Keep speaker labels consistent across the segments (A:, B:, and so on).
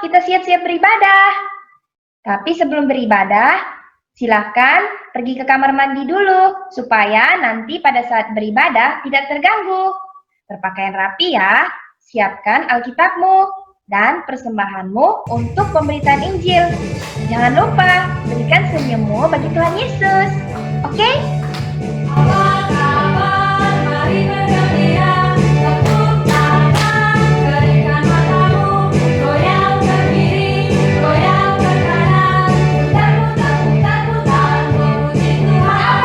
A: kita siap-siap beribadah. Tapi sebelum beribadah, silakan pergi ke kamar mandi dulu, supaya nanti pada saat beribadah tidak terganggu. Berpakaian rapi ya, siapkan Alkitabmu dan persembahanmu untuk pemberitaan Injil. Jangan lupa, berikan senyummu bagi Tuhan Yesus. Oke?
B: Apa kabar? Mari bergembira, tepuk tangan, keringkan matamu, goyang ke kiri, goyang ke kanan, putar-putar memuji Tuhan.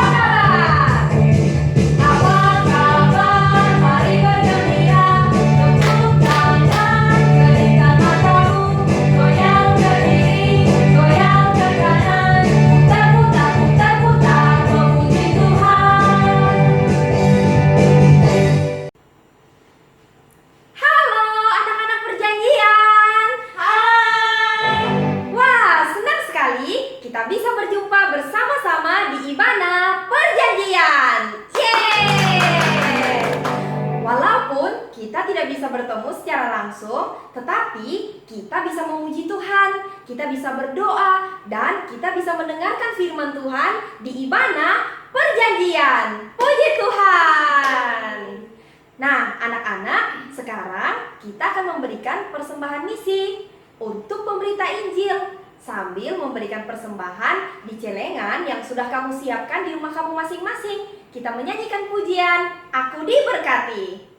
B: Apa kabar? Mari bergembira, tepuk tangan, keringkan matamu, goyang ke kiri, goyang ke kanan, putar-putar memuji Tuhan. Halo anak-anak perjanjian. Hai. Wah, senang sekali kita bisa berjumpa bersama-sama di Ibana Perjanjian. Yeay! Walaupun kita tidak bisa bertemu secara langsung, tetapi kita bisa memuji Tuhan, kita bisa berdoa, dan kita bisa mendengarkan firman Tuhan di Ibana Perjanjian. Puji Tuhan! Nah, anak-anak, sekarang kita akan memberikan persembahan misi untuk pemberita Injil sambil memberikan persembahan di celengan yang sudah kamu siapkan di rumah kamu masing-masing. Kita menyanyikan pujian, Aku Diberkati.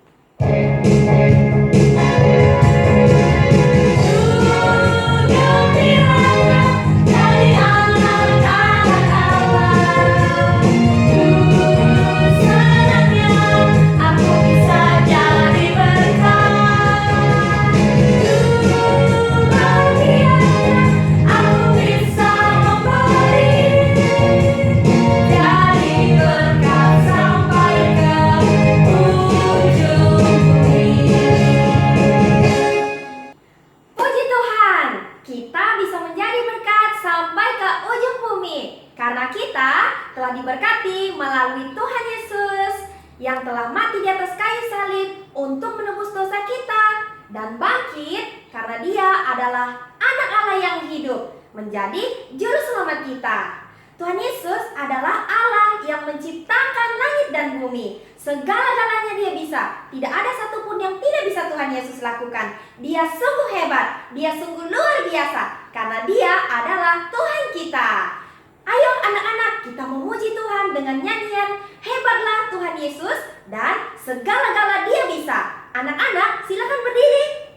B: Puji Tuhan, kita bisa menjadi berkat sampai ke ujung bumi karena kita telah diberkati melalui Tuhan Yesus yang telah mati di atas kayu salib untuk menebus dosa kita dan bangkit karena Dia adalah Anak Allah yang hidup, menjadi juru selamat kita. Tuhan Yesus adalah Allah yang menciptakan langit dan bumi. Segala-galanya Dia bisa. Tidak ada satupun yang tidak bisa Tuhan Yesus lakukan. Dia sungguh hebat, Dia sungguh luar biasa, karena Dia adalah Tuhan kita. Ayo anak-anak, kita memuji Tuhan dengan nyanyian Hebatlah Tuhan Yesus dan segala-gala Dia bisa. Anak-anak, silakan berdiri.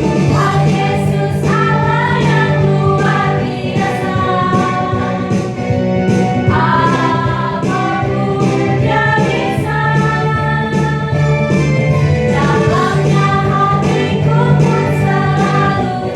B: Tuhan Yesus Allah yang luar biasa, apapun Dia bisa. Dalamnya hatiku pun selalu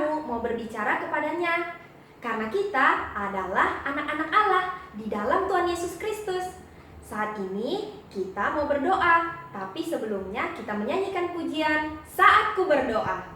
B: kamu mau berbicara kepadanya. Karena kita adalah anak-anak Allah di dalam Tuhan Yesus Kristus. Saat ini kita mau berdoa, tapi sebelumnya kita menyanyikan pujian Saat Ku Berdoa.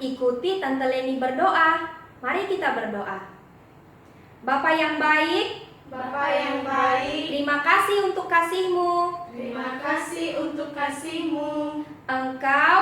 B: Ikuti Tante Leni berdoa. Mari kita berdoa. Bapa yang baik,
C: Bapa yang baik,
B: terima kasih untuk kasih-Mu.
C: terima kasih untuk kasih-Mu.
B: Engkau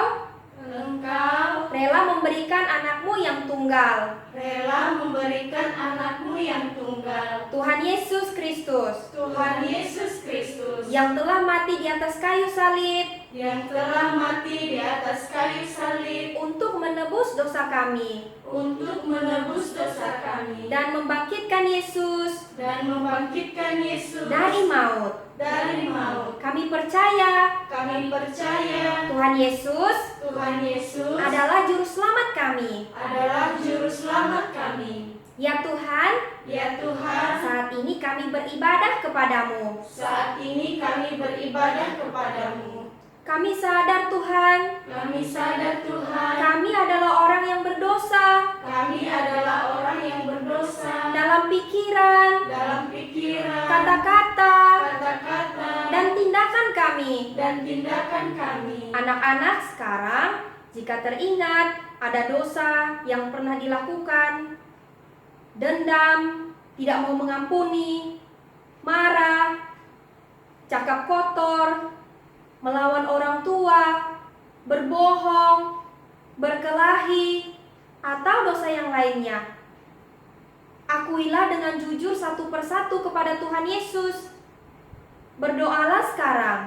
C: Engkau
B: rela memberikan anak-Mu yang tunggal,
C: rela memberikan anak-Mu yang tunggal,
B: Tuhan Yesus Kristus,
C: Tuhan Yesus Kristus,
B: yang telah mati di atas kayu salib
C: yang telah mati di atas kayu salib
B: untuk menebus dosa kami,
C: untuk menebus dosa kami,
B: dan membangkitkan Yesus
C: dan membangkitkan Yesus
B: dari maut.
C: dari maut.
B: Kami percaya
C: Kami percaya
B: Tuhan Yesus
C: Tuhan Yesus
B: adalah juru selamat kami.
C: adalah juru selamat kami.
B: Ya Tuhan,
C: Ya Tuhan,
B: saat ini kami beribadah kepadamu.
C: saat ini kami beribadah kepadamu.
B: Kami sadar Tuhan,
C: Kami sadar Tuhan,
B: kami adalah orang yang berdosa
C: kami adalah orang yang berdosa
B: dalam pikiran,
C: dalam pikiran,
B: kata-kata,
C: kata-kata,
B: dan tindakan kami.
C: dan tindakan kami.
B: Anak-anak sekarang, jika teringat ada dosa yang pernah dilakukan, dendam, tidak mau mengampuni, marah, cakap kotor, melawan orang tua, berbohong, berkelahi, atau dosa yang lainnya, akuilah dengan jujur satu persatu kepada Tuhan Yesus. Berdoalah sekarang.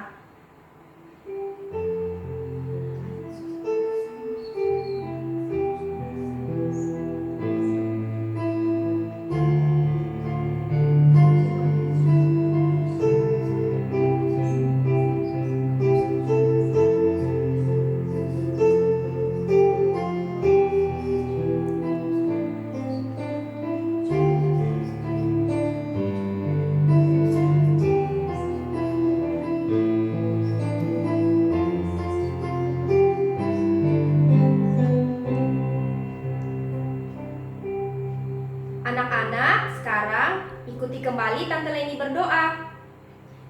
B: Anak-anak, sekarang ikuti kembali Tante Leni berdoa.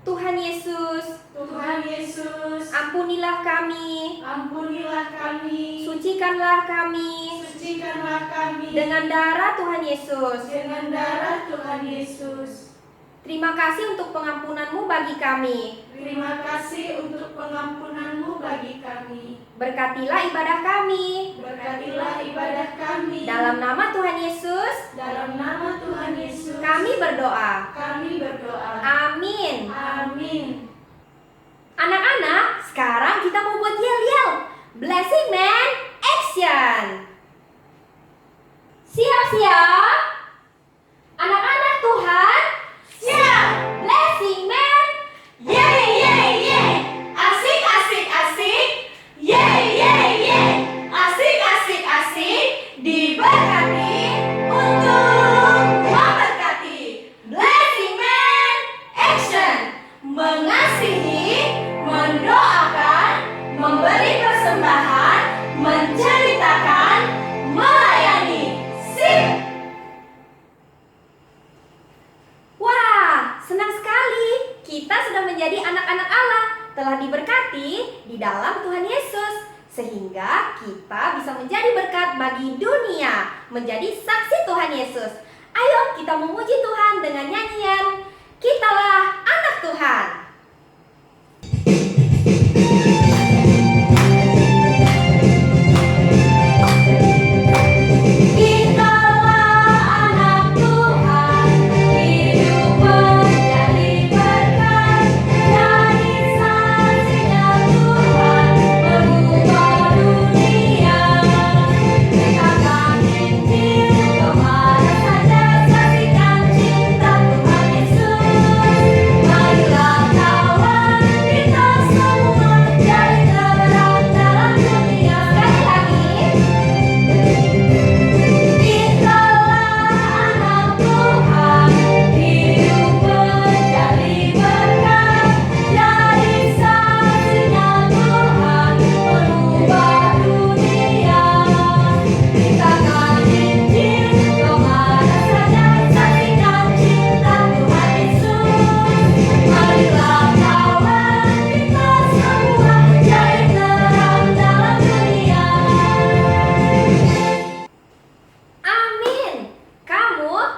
B: Tuhan Yesus,
C: Tuhan Yesus,
B: ampunilah kami,
C: ampunilah kami,
B: sucikanlah kami
C: sucikanlah kami
B: dengan darah Tuhan Yesus.
C: dengan darah Tuhan Yesus.
B: Terima kasih untuk pengampunan-Mu bagi kami.
C: Terima kasih untuk pengampunan-Mu bagi kami.
B: Berkatilah ibadah kami.
C: Berkatilah ibadah kami.
B: Dalam nama Tuhan Yesus,
C: Dalam nama Tuhan Yesus,
B: kami berdoa.
C: kami berdoa.
B: Amin.
C: Amin.
B: Anak-anak, sekarang kita mau buat yel-yel. Blessing Man, action! Siap-siap? Anak-anak Tuhan,
C: Siap!
B: Blessing Man,
C: Yeay, yeay, yeay! Asik, asik, asik! Yeay, yeay, yeay! Asik, asik, asik! Diberkati untuk memberkati. Blessing Man, action! Mengasihi persembahan, menceritakan, melayani. Sip!
B: Wah, senang sekali. Kita sudah menjadi anak-anak Allah, telah diberkati di dalam Tuhan Yesus. Sehingga kita bisa menjadi berkat bagi dunia, menjadi saksi Tuhan Yesus. Ayo kita memuji Tuhan dengan nyanyian Kitalah Anak Tuhan.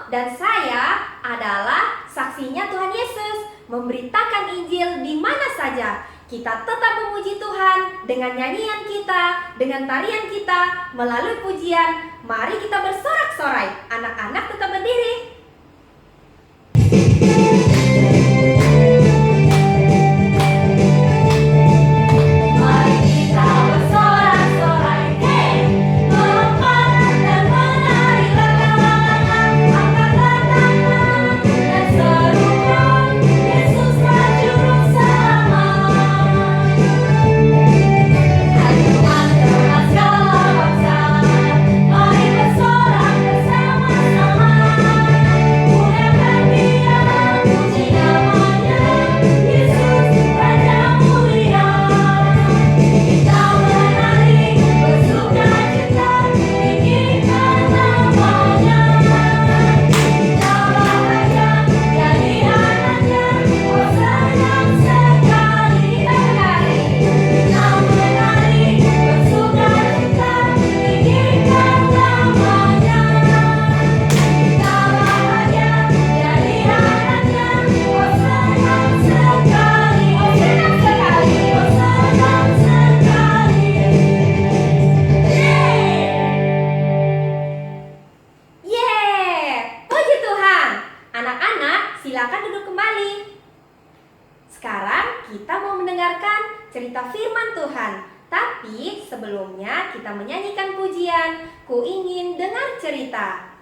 B: Dan saya adalah saksinya Tuhan Yesus, memberitakan Injil di mana saja. Kita tetap memuji Tuhan dengan nyanyian kita, dengan tarian kita, melalui pujian. Mari kita bersorak-sorai. Anak-anak tetap berdiri. Silakan duduk kembali. Sekarang kita mau mendengarkan cerita firman Tuhan. Tapi sebelumnya kita menyanyikan pujian Ku Ingin Dengar Cerita.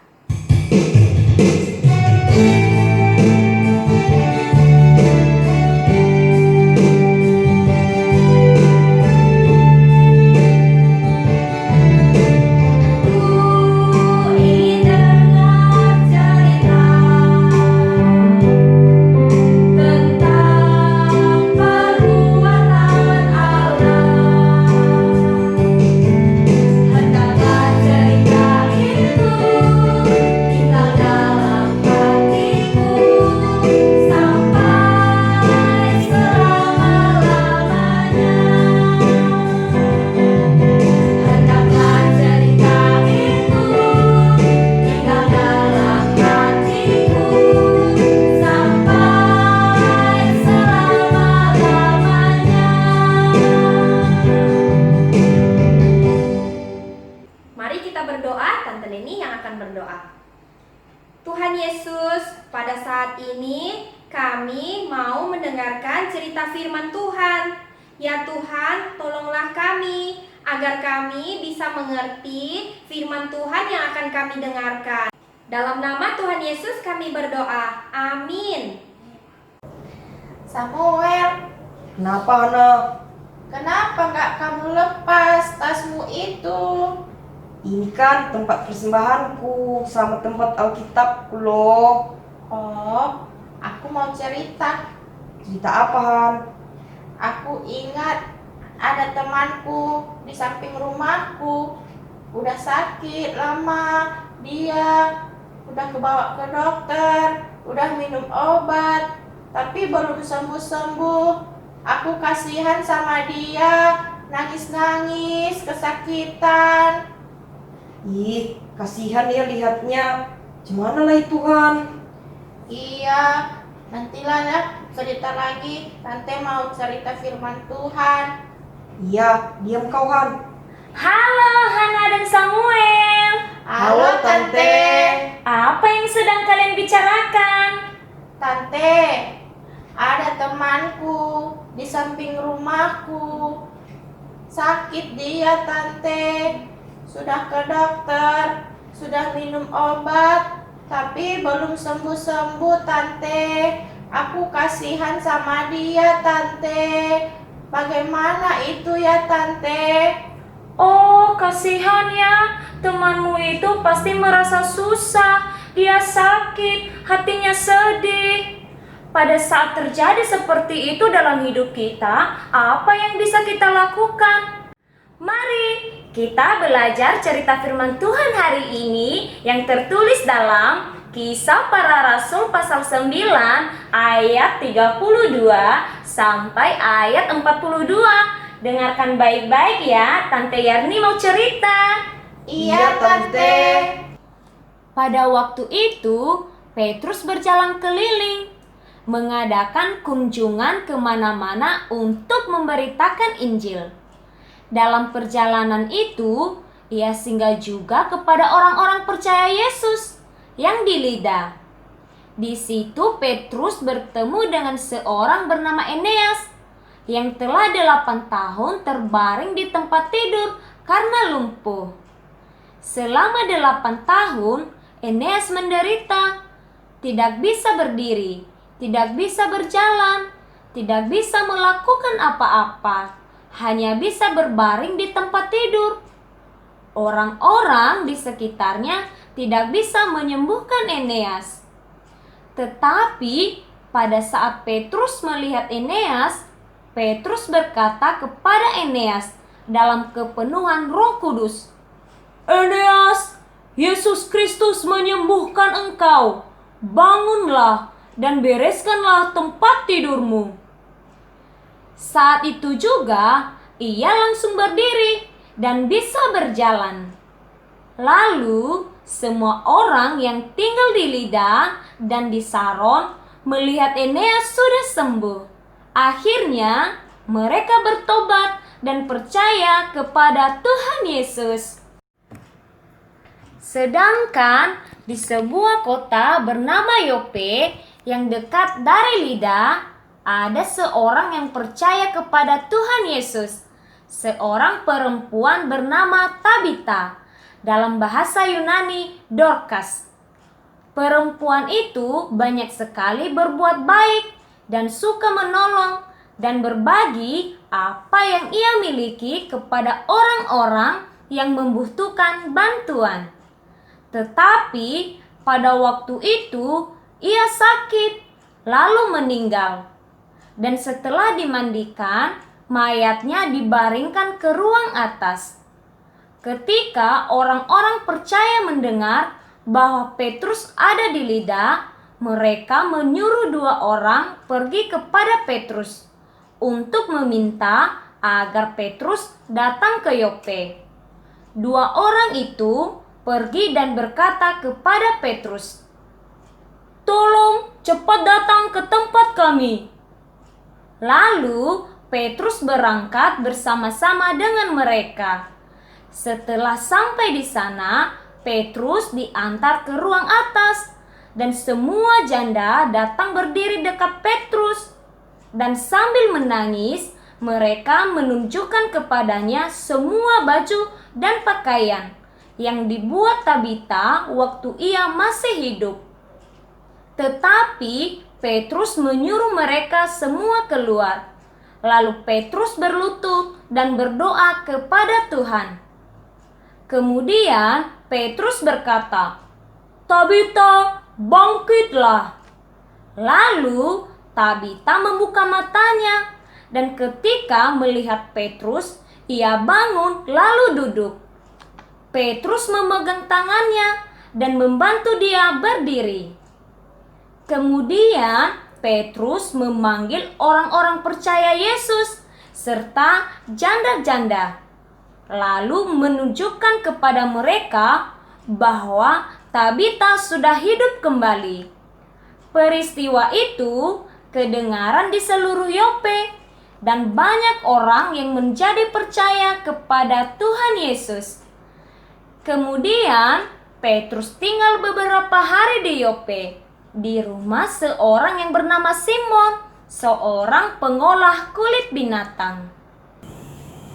B: Tuhan Yesus, pada saat ini kami mau mendengarkan cerita firman Tuhan. Ya Tuhan, tolonglah kami agar kami bisa mengerti firman Tuhan yang akan kami dengarkan. Dalam nama Tuhan Yesus kami berdoa. Amin.
D: Samuel,
E: Kenapa, Hana?
D: kenapa nggak kamu lepas tasmu itu?
E: Ini kan tempat persembahanku sama tempat Alkitabku loh.
D: Oh, aku mau cerita.
E: Cerita apa, Han?
D: Aku ingat ada temanku di samping rumahku. Udah sakit lama, dia udah kebawa ke dokter, udah minum obat, tapi belum sembuh-sembuh. Aku kasihan sama dia, nangis-nangis, kesakitan.
E: Ih, kasihan ya lihatnya. Gimana lah Tuhan?
D: Iya, nantilah ya cerita lagi. Tante mau cerita firman Tuhan.
E: Iya, diam kau Han.
B: Halo Hana dan Samuel.
D: Halo Tante.
B: Apa yang sedang kalian bicarakan?
D: Tante, ada temanku di samping rumahku. Sakit dia, Tante. Sudah ke dokter, sudah minum obat, tapi belum sembuh-sembuh, Tante. Aku kasihan sama dia, Tante. Bagaimana itu ya, Tante?
B: Oh, kasihan ya. Temanmu itu pasti merasa susah. Dia sakit, hatinya sedih. Pada saat terjadi seperti itu dalam hidup kita, apa yang bisa kita lakukan? Mari kita belajar cerita firman Tuhan hari ini yang tertulis dalam Kisah Para Rasul pasal 9 ayat 32 sampai ayat 42. Dengarkan baik-baik ya, Tante Yarni mau cerita.
D: Iya, Tante.
B: Pada waktu itu, Petrus berjalan keliling, mengadakan kunjungan kemana-mana untuk memberitakan Injil. Dalam perjalanan itu, ia singgah juga kepada orang-orang percaya Yesus yang di Lida. Di situ Petrus bertemu dengan seorang bernama Eneas yang telah 8 tahun terbaring di tempat tidur karena lumpuh. Selama 8 tahun, Eneas menderita, tidak bisa berdiri, tidak bisa berjalan, tidak bisa melakukan apa-apa, hanya bisa berbaring di tempat tidur. Orang-orang di sekitarnya tidak bisa menyembuhkan Eneas. Tetapi pada saat Petrus melihat Eneas, Petrus berkata kepada Eneas dalam kepenuhan Roh Kudus, "Eneas, Yesus Kristus menyembuhkan engkau. Bangunlah dan bereskanlah tempat tidurmu." Saat itu juga ia langsung berdiri dan bisa berjalan. Lalu semua orang yang tinggal di Lida dan di Saron melihat Eneas sudah sembuh. Akhirnya mereka bertobat dan percaya kepada Tuhan Yesus. Sedangkan di sebuah kota bernama Yope yang dekat dari Lida, ada seorang yang percaya kepada Tuhan Yesus, seorang perempuan bernama Tabita, dalam bahasa Yunani Dorcas. Perempuan itu banyak sekali berbuat baik dan suka menolong dan berbagi apa yang ia miliki kepada orang-orang yang membutuhkan bantuan. Tetapi pada waktu itu ia sakit lalu meninggal. Dan setelah dimandikan, mayatnya dibaringkan ke ruang atas. Ketika orang-orang percaya mendengar bahwa Petrus ada di Lida, mereka menyuruh 2 orang pergi kepada Petrus untuk meminta agar Petrus datang ke Yope. 2 orang itu pergi dan berkata kepada Petrus, "Tolong cepat datang ke tempat kami." Lalu Petrus berangkat bersama-sama dengan mereka. Setelah sampai di sana, Petrus diantar ke ruang atas dan semua janda datang berdiri dekat Petrus. Dan sambil menangis, mereka menunjukkan kepadanya semua baju dan pakaian yang dibuat Tabita waktu ia masih hidup. Tetapi Petrus menyuruh mereka semua keluar. Lalu Petrus berlutut dan berdoa kepada Tuhan. Kemudian Petrus berkata, "Tabita, bangkitlah." Lalu Tabita membuka matanya Dan ketika melihat Petrus, ia bangun lalu duduk. Petrus memegang tangannya dan membantu dia berdiri. Kemudian Petrus memanggil orang-orang percaya Yesus serta janda-janda, lalu menunjukkan kepada mereka bahwa Tabita sudah hidup kembali. Peristiwa itu kedengaran di seluruh Yope, dan banyak orang yang menjadi percaya kepada Tuhan Yesus. Kemudian Petrus tinggal beberapa hari di Yope, di rumah seorang yang bernama Simon, seorang pengolah kulit binatang.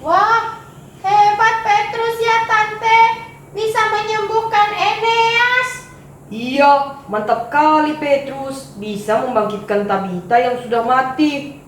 D: Wah, hebat Petrus ya Tante, bisa menyembuhkan Eneas.
E: Iya, mantap kali Petrus, bisa membangkitkan Tabita yang sudah mati.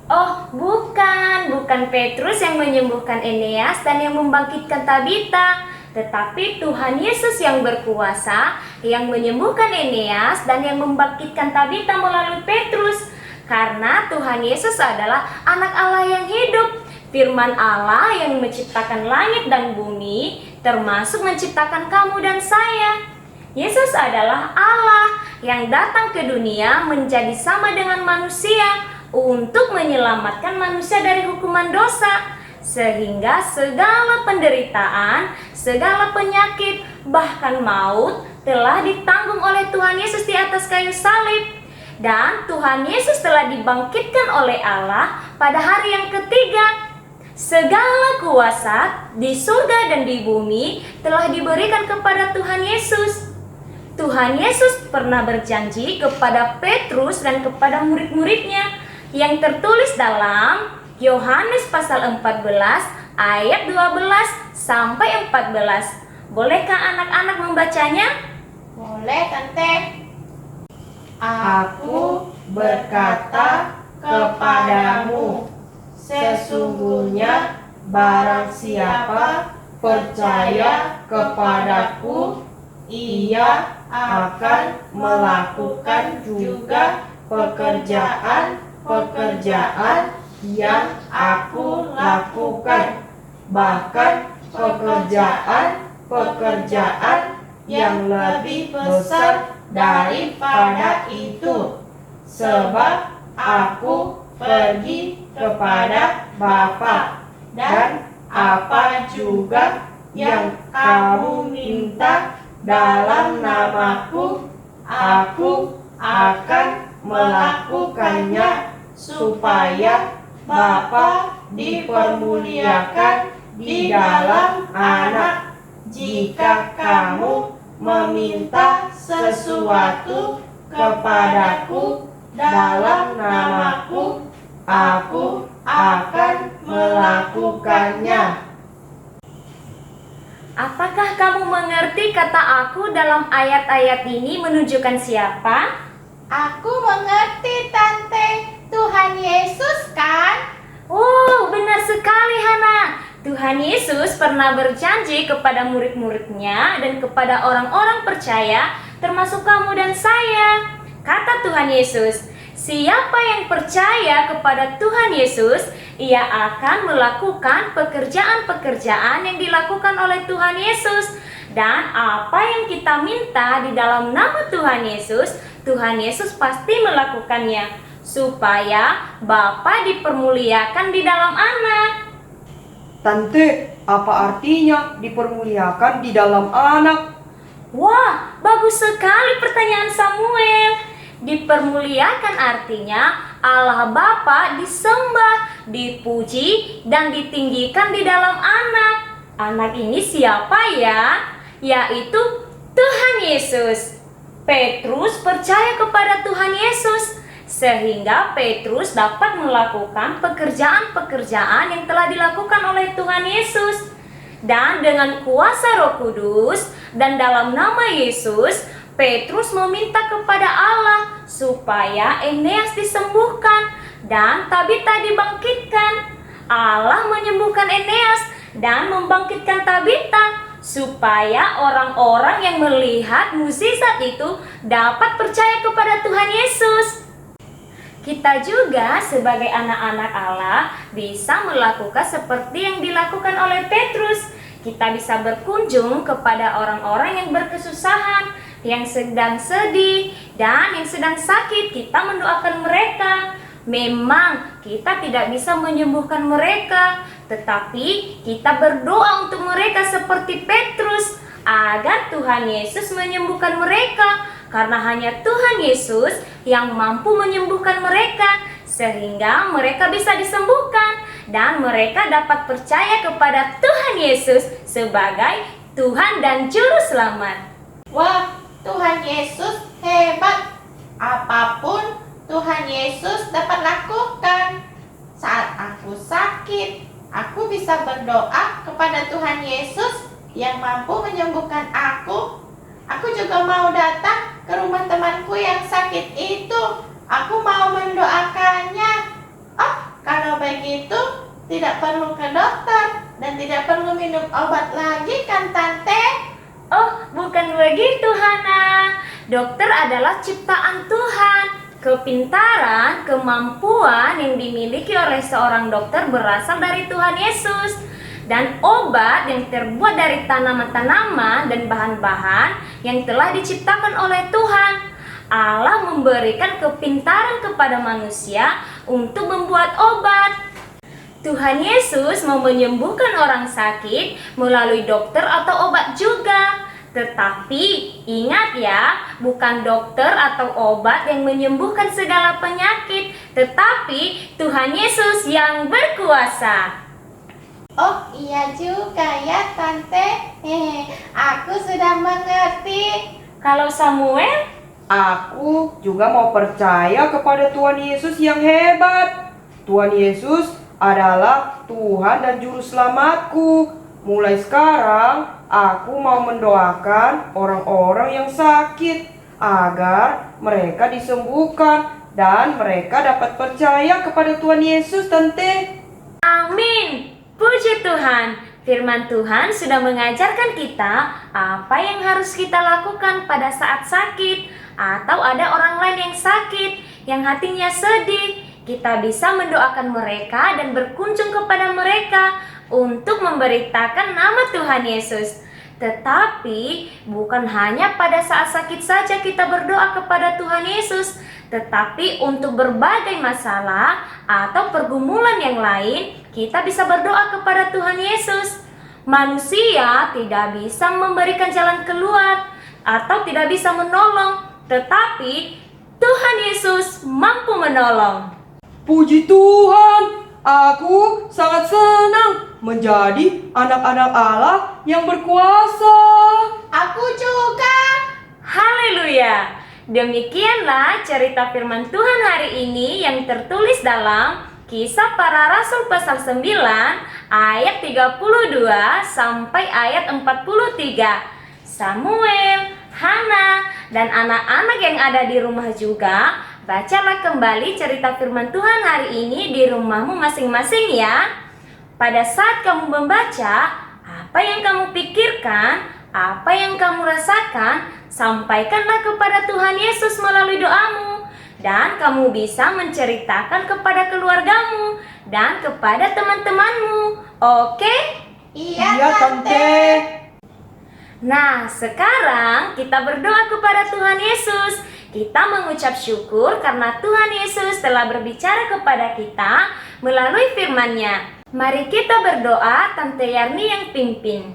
B: Oh, bukan Petrus yang menyembuhkan Eneas dan yang membangkitkan Tabita, tetapi Tuhan Yesus yang berkuasa yang menyembuhkan Eneas dan yang membangkitkan Tabita melalui Petrus. Karena Tuhan Yesus adalah anak Allah yang hidup, firman Allah yang menciptakan langit dan bumi, termasuk menciptakan kamu dan saya. Yesus adalah Allah yang datang ke dunia menjadi sama dengan manusia untuk menyelamatkan manusia dari hukuman dosa, sehingga segala penderitaan, segala penyakit, bahkan maut telah ditanggung oleh Tuhan Yesus di atas kayu salib. Dan Tuhan Yesus telah dibangkitkan oleh Allah pada hari yang ketiga. Segala kuasa di surga dan di bumi telah diberikan kepada Tuhan Yesus. Tuhan Yesus pernah berjanji kepada Petrus dan kepada murid-muridnya yang tertulis dalam Yohanes pasal 14 ayat 12 sampai 14. Bolehkah anak-anak membacanya?
D: Boleh Tante. Aku berkata kepadamu, sesungguhnya barang siapa percaya kepadaku, ia akan melakukan juga pekerjaan-pekerjaan yang aku lakukan, bahkan pekerjaan-pekerjaan yang lebih besar daripada itu, sebab aku pergi kepada Bapa, dan apa juga yang kamu minta dalam namaku, aku akan melakukannya, supaya Bapa dipermuliakan di dalam Anak. Jika kamu meminta sesuatu kepadaku dalam namaku, aku akan melakukannya.
B: Apakah kamu mengerti kata aku dalam ayat-ayat ini menunjukkan siapa?
D: Aku mengerti Tante, Tuhan Yesus kan?
B: Oh, benar sekali Hana. Tuhan Yesus pernah berjanji kepada murid-muridnya dan kepada orang-orang percaya, termasuk kamu dan saya. Kata Tuhan Yesus, siapa yang percaya kepada Tuhan Yesus, ia akan melakukan pekerjaan-pekerjaan yang dilakukan oleh Tuhan Yesus. Dan apa yang kita minta di dalam nama Tuhan Yesus, Tuhan Yesus pasti melakukannya, supaya Bapa dipermuliakan di dalam Anak.
E: Tante, apa artinya dipermuliakan di dalam Anak?
B: Wah, bagus sekali pertanyaan Samuel. Dipermuliakan artinya Allah Bapa disembah, dipuji, dan ditinggikan di dalam Anak. Anak ini siapa ya? Yaitu Tuhan Yesus. Petrus percaya kepada Tuhan Yesus, sehingga Petrus dapat melakukan pekerjaan-pekerjaan yang telah dilakukan oleh Tuhan Yesus. Dan dengan kuasa Roh Kudus dan dalam nama Yesus, Petrus meminta kepada Allah supaya Eneas disembuhkan dan Tabita dibangkitkan. Allah menyembuhkan Eneas dan membangkitkan Tabita supaya orang-orang yang melihat mukjizat itu dapat percaya kepada Tuhan Yesus. Kita juga sebagai anak-anak Allah bisa melakukan seperti yang dilakukan oleh Petrus. Kita bisa berkunjung kepada orang-orang yang berkesusahan, yang sedang sedih, dan yang sedang sakit. Kita mendoakan mereka. Memang kita tidak bisa menyembuhkan mereka, tetapi kita berdoa untuk mereka seperti Petrus agar Tuhan Yesus menyembuhkan mereka, karena hanya Tuhan Yesus yang mampu menyembuhkan mereka sehingga mereka bisa disembuhkan dan mereka dapat percaya kepada Tuhan Yesus sebagai Tuhan dan Juru Selamat.
D: Wah, Tuhan Yesus hebat. Apapun Tuhan Yesus dapat lakukan. Saat aku sakit, aku bisa berdoa kepada Tuhan Yesus yang mampu menyembuhkan aku. Aku juga mau datang ke rumah temanku yang sakit itu. Aku mau mendoakannya. Oh, kalau begitu tidak perlu ke dokter dan tidak perlu minum obat lagi kan, Tante?
B: Oh, bukan begitu, Hana. Dokter adalah ciptaan Tuhan. Kepintaran, kemampuan yang dimiliki oleh seorang dokter berasal dari Tuhan Yesus. Dan obat yang terbuat dari tanaman-tanaman dan bahan-bahan yang telah diciptakan oleh Tuhan. Allah memberikan kepintaran kepada manusia untuk membuat obat. Tuhan Yesus mau menyembuhkan orang sakit melalui dokter atau obat juga. Tetapi ingat ya, bukan dokter atau obat yang menyembuhkan segala penyakit, tetapi Tuhan Yesus yang berkuasa.
D: Oh iya juga ya, Tante. Aku sudah mengerti.
B: Kalau Samuel,
E: Aku juga mau percaya kepada Tuhan Yesus yang hebat. Tuhan Yesus adalah Tuhan dan Juru Selamatku. Mulai sekarang, aku mau mendoakan orang-orang yang sakit agar mereka disembuhkan dan mereka dapat percaya kepada Tuhan Yesus, Tante.
B: amin. Puji Tuhan, firman Tuhan sudah mengajarkan kita apa yang harus kita lakukan pada saat sakit atau ada orang lain yang sakit, yang hatinya sedih. Kita bisa mendoakan mereka dan berkunjung kepada mereka untuk memberitakan nama Tuhan Yesus. Tetapi bukan hanya pada saat sakit saja kita berdoa kepada Tuhan Yesus, tetapi untuk berbagai masalah atau pergumulan yang lain, kita bisa berdoa kepada Tuhan Yesus. Manusia tidak bisa memberikan jalan keluar atau tidak bisa menolong, tetapi Tuhan Yesus mampu menolong.
E: Puji Tuhan, aku sangat senang menjadi anak-anak Allah yang berkuasa.
D: Aku juga.
B: Haleluya. Demikianlah cerita firman Tuhan hari ini yang tertulis dalam Kisah Para Rasul pasal 9 ayat 32 sampai ayat 43. Samuel, Hana, dan anak-anak yang ada di rumah juga, bacalah kembali cerita firman Tuhan hari ini di rumahmu masing-masing ya. Pada saat kamu membaca, apa yang kamu pikirkan, apa yang kamu rasakan, sampaikanlah kepada Tuhan Yesus melalui doamu. Dan kamu bisa menceritakan kepada keluargamu dan kepada teman-temanmu. Oke?
D: Iya, Tante.
B: Nah, sekarang kita berdoa kepada Tuhan Yesus. Kita mengucap syukur karena Tuhan Yesus telah berbicara kepada kita melalui firman-Nya. Mari kita berdoa, Tante Yarni yang pimpin.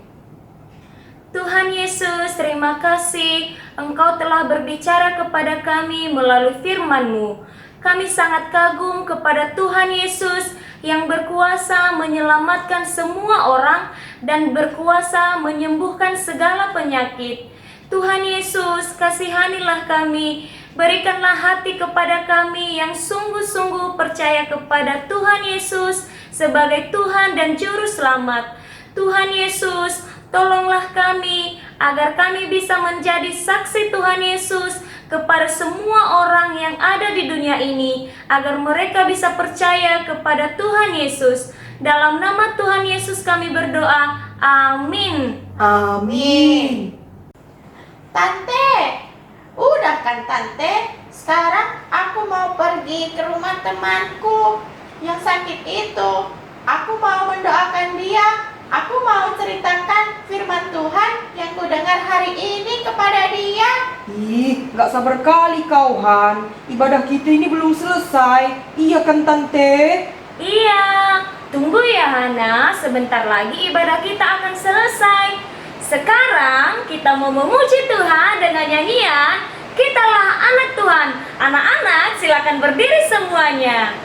B: Tuhan Yesus, terima kasih Engkau telah berbicara kepada kami melalui firman-Mu. Kami sangat kagum kepada Tuhan Yesus yang berkuasa menyelamatkan semua orang dan berkuasa menyembuhkan segala penyakit. Tuhan Yesus, kasihanilah kami, berikanlah hati kepada kami yang sungguh-sungguh percaya kepada Tuhan Yesus sebagai Tuhan dan Juru Selamat. Tuhan Yesus, tolonglah kami agar kami bisa menjadi saksi Tuhan Yesus kepada semua orang yang ada di dunia ini, agar mereka bisa percaya kepada Tuhan Yesus. Dalam nama Tuhan Yesus kami berdoa. Amin.
E: Amin.
D: Tante, Udah kan Tante, sekarang aku mau pergi ke rumah temanku yang sakit itu. Aku mau mendoakan dia. Aku mau ceritakan firman Tuhan yang kudengar hari ini kepada dia.
E: Ih, gak sabar kali kau, Han. Ibadah kita ini belum selesai. Iya kan, Tante?
B: Iya, tunggu ya Hana, sebentar lagi ibadah kita akan selesai. Sekarang kita mau memuji Tuhan dengan nyanyian Kitalah Anak Tuhan. Anak-anak silakan berdiri semuanya.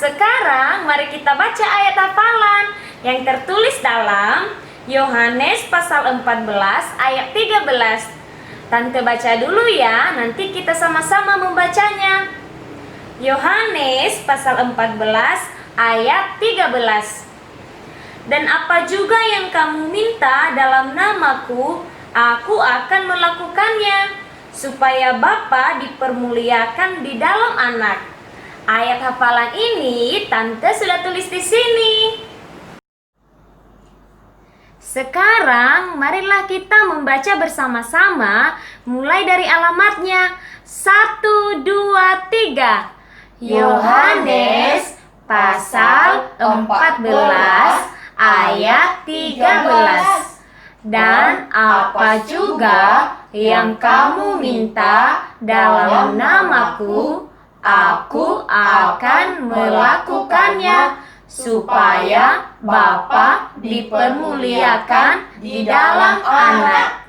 B: Sekarang mari kita baca ayat hafalan yang tertulis dalam Yohanes pasal 14 ayat 13. Tante baca dulu ya, nanti kita sama-sama membacanya. Yohanes pasal 14 ayat 13. Dan apa juga yang kamu minta dalam namaku, aku akan melakukannya, supaya Bapa dipermuliakan di dalam Anak. Ayat hafalan ini Tante sudah tulis di sini. Sekarang marilah kita membaca bersama-sama mulai dari alamatnya. 1, 2, 3. Yohanes pasal 14 ayat 13. Dan apa juga yang kamu minta dalam namaku, aku akan melakukannya, supaya Bapa dipermuliakan di dalam Anak.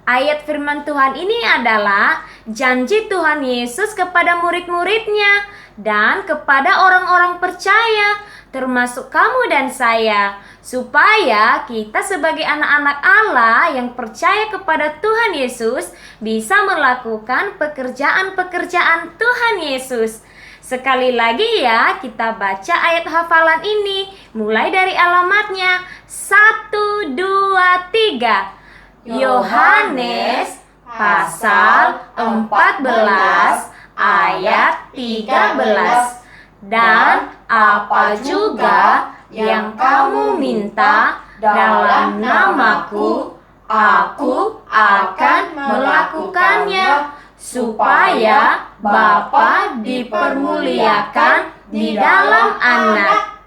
B: Ayat firman Tuhan ini adalah janji Tuhan Yesus kepada murid-muridnya dan kepada orang-orang percaya, termasuk kamu dan saya, supaya kita sebagai anak-anak Allah yang percaya kepada Tuhan Yesus bisa melakukan pekerjaan-pekerjaan Tuhan Yesus. Sekali lagi ya, kita baca ayat hafalan ini mulai dari alamatnya. 1, 2, 3. Yohanes pasal 14 ayat 13. Dan apa juga yang kamu minta dalam namaku, aku akan melakukannya, supaya Bapa dipermuliakan di dalam Anak.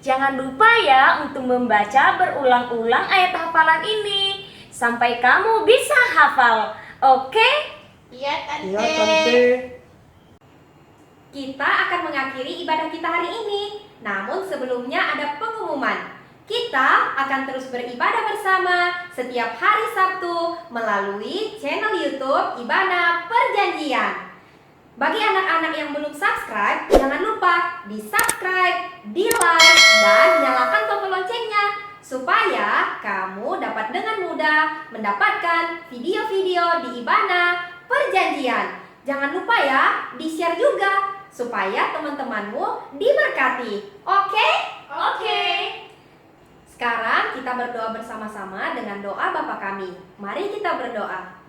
B: Jangan lupa ya untuk membaca berulang-ulang ayat hafalan ini sampai kamu bisa hafal. Oke?
D: Iya Tante.
E: Iya, Tante.
B: Kita akan mengakhiri ibadah kita hari ini. Namun sebelumnya ada pengumuman. Kita akan terus beribadah bersama setiap hari Sabtu melalui channel YouTube Ibana Perjanjian. Bagi anak-anak yang belum subscribe, jangan lupa di-subscribe, di-like, dan nyalakan tombol loncengnya supaya kamu dapat dengan mudah mendapatkan video-video di Ibana Perjanjian. Jangan lupa ya, di-share juga supaya teman-temanmu diberkati. Oke? Oke. Sekarang kita berdoa bersama-sama dengan doa Bapa kami. Mari kita berdoa.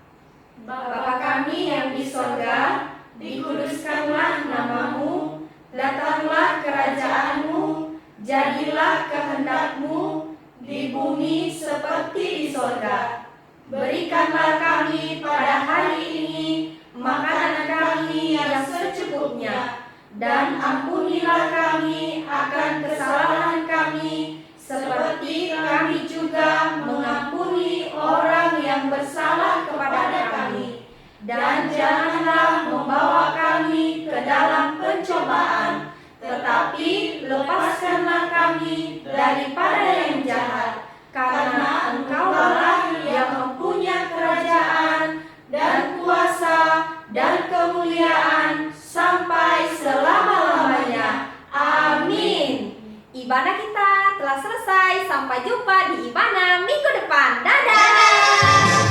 C: Bapa kami yang di sorga, dikuduskanlah namamu, datanglah kerajaanmu, jadilah kehendakmu di bumi seperti di sorga. Berikanlah kami pada hari ini makanan kami yang secukupnya, dan ampunilah kami akan kesalahan kami, seperti kami juga mengampuni orang yang bersalah kepada kami. Dan janganlah membawa kami ke dalam pencobaan, tetapi lepaskanlah kami daripada yang jahat, karena Engkaulah yang mempunyai kerajaan dan kuasa dan kemuliaan sampai selama-lamanya. Amin.
B: telah selesai. Sampai jumpa di Ibana minggu depan. Dadah!